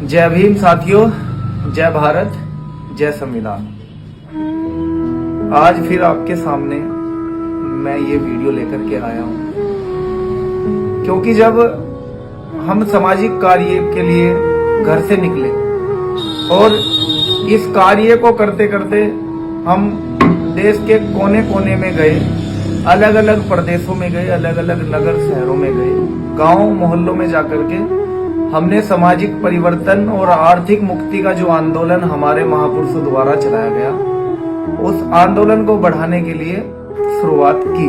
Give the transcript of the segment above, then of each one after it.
जय भीम साथियों, जय भारत, जय संविधान। आज फिर आपके सामने मैं ये वीडियो लेकर के आया हूं, क्योंकि जब हम सामाजिक कार्य के लिए घर से निकले और इस कार्य को करते करते हम देश के कोने कोने में गए, अलग अलग प्रदेशों में गए, अलग अलग नगर शहरों में गए, गांव मोहल्लों में जाकर के हमने सामाजिक परिवर्तन और आर्थिक मुक्ति का जो आंदोलन हमारे महापुरुषों द्वारा चलाया गया, उस आंदोलन को बढ़ाने के लिए शुरुआत की।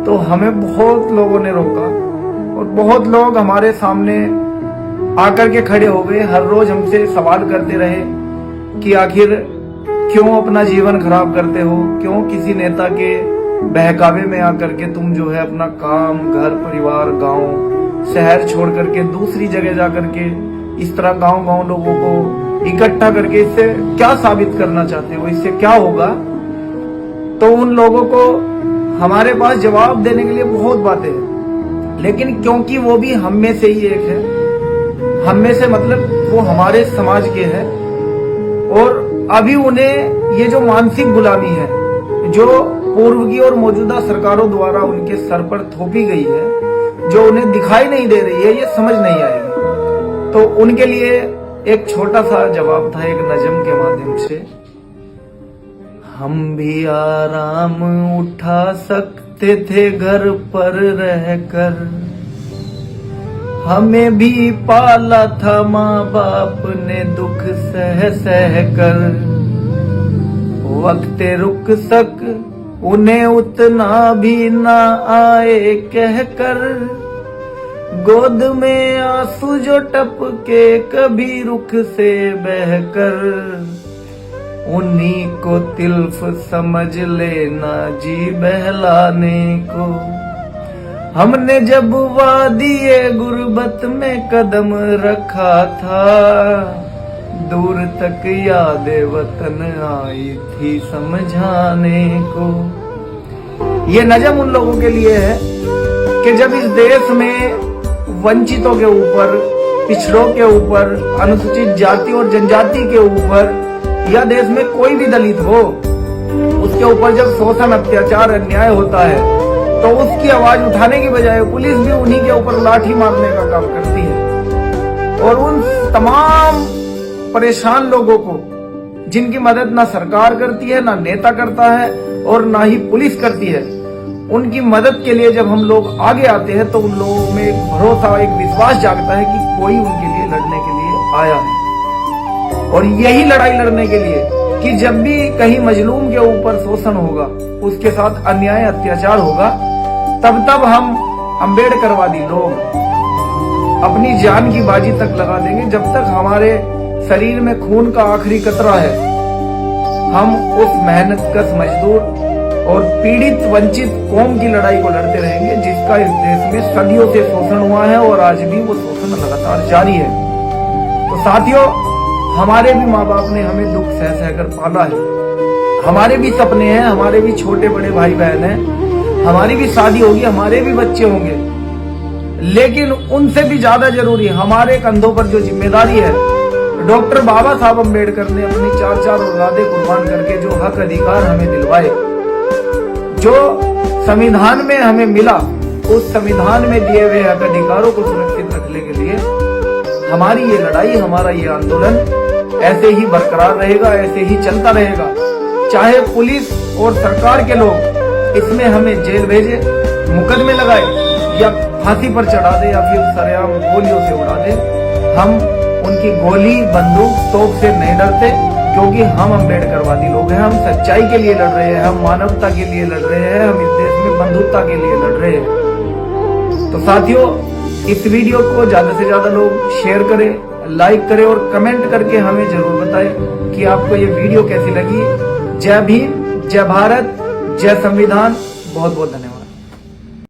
तो हमें बहुत लोगों ने रोका और बहुत लोग हमारे सामने आकर के खड़े हो गए। हर रोज हमसे सवाल करते रहे कि आखिर क्यों अपना जीवन खराब करते हो, क्यों किसी नेता के बहकावे में आकर के तुम जो है अपना काम, घर, परिवार, गांव, शहर छोड़ करके दूसरी जगह जाकर के इस तरह गांव गांव लोगों को इकट्ठा करके इससे क्या साबित करना चाहते हो, इससे क्या होगा। तो उन लोगों को हमारे पास जवाब देने के लिए बहुत बातें हैं, लेकिन क्योंकि वो भी हम में से ही एक है, हम में से मतलब वो हमारे समाज के हैं, और अभी उन्हें ये जो मानसिक गुलामी है जो पूर्व की और मौजूदा सरकारों द्वारा उनके सर पर थोपी गई है, जो उन्हें दिखाई नहीं दे रही है, ये समझ नहीं आएगी। तो उनके लिए एक छोटा सा जवाब था एक नज़म के माध्यम से। हम भी आराम उठा सकते थे घर पर रहकर, हमें भी पाला था माँ बाप ने दुख सह सह कर। वक्त रुक सक उन्हें उतना भी ना आए कहकर, गोद में आंसू जो टपके कभी रुख से बहकर, उन्हीं को तिल्फ समझ लेना जी बहलाने को। हमने जब वादिए गुर्बत में कदम रखा था, दूर तक यादें वतन आई थी समझाने को। ये नज़म उन लोगों के लिए है कि जब इस देश में वंचितों के ऊपर, पिछड़ों के ऊपर, अनुसूचित जाति और जनजाति के ऊपर, या देश में कोई भी दलित हो, उसके ऊपर जब शोषण, अत्याचार, अन्याय होता है, तो उसकी आवाज उठाने की बजाय पुलिस भी उन्हीं के ऊपर लाठी मारने का काम करती है। और उन तमाम परेशान लोगों को, जिनकी मदद ना सरकार करती है, ना नेता करता है और ना ही पुलिस करती है, उनकी मदद के लिए जब हम लोग आगे आते हैं तो उन लोगों में एक भरोसा, एक विश्वास जागता है कि कोई उनके लिए लड़ने के लिए आया है। और यही लड़ाई लड़ने के लिए कि जब भी कहीं मजलूम के ऊपर शोषण होगा, उसके साथ अन्याय, अत्याचार होगा, तब हम अम्बेडकरवादी लोग अपनी जान की बाजी तक लगा देंगे। जब तक हमारे शरीर में खून का आखिरी कतरा है, हम उस मेहनतकश मजदूर और पीड़ित वंचित कौम की लड़ाई को लड़ते रहेंगे, जिसका इस देश में सदियों से शोषण हुआ है और आज भी वो शोषण लगातार जारी है। तो साथियों, हमारे भी माँ बाप ने हमें दुख सह सहकर पाला है, हमारे भी सपने हैं, हमारे भी छोटे बड़े भाई बहन हैं, हमारी भी शादी होगी, हमारे भी बच्चे होंगे, लेकिन उनसे भी ज्यादा जरूरी हमारे कंधों पर जो जिम्मेदारी है, डॉक्टर बाबा साहब अम्बेडकर ने अपनी 4 औलादे कुर्बान करके जो हक अधिकार हमें दिलवाए, जो संविधान में हमें मिला, उस संविधान में दिए हुए हक अधिकारों को सुरक्षित रखने के लिए हमारी ये लड़ाई, हमारा ये आंदोलन ऐसे ही बरकरार रहेगा, ऐसे ही चलता रहेगा। चाहे पुलिस और सरकार के लोग इसमें हमें जेल भेजे, मुकदमे लगाए, या फांसी पर चढ़ा दे, या फिर सरेआम गोलियों से उड़ा दे, हम उनकी गोली, बंदूक, तोप से नहीं डरते, क्योंकि हम अम्बेडकरवादी लोग हैं। हम सच्चाई के लिए लड़ रहे हैं, हम मानवता के लिए लड़ रहे हैं, हम इस देश में बंधुत्ता के लिए लड़ रहे हैं। तो साथियों, इस वीडियो को ज्यादा से ज्यादा लोग शेयर करें, लाइक करें और कमेंट करके हमें जरूर बताएं कि आपको ये वीडियो कैसी लगी। जय भीम, जय भारत, जय संविधान। बहुत बहुत धन्यवाद।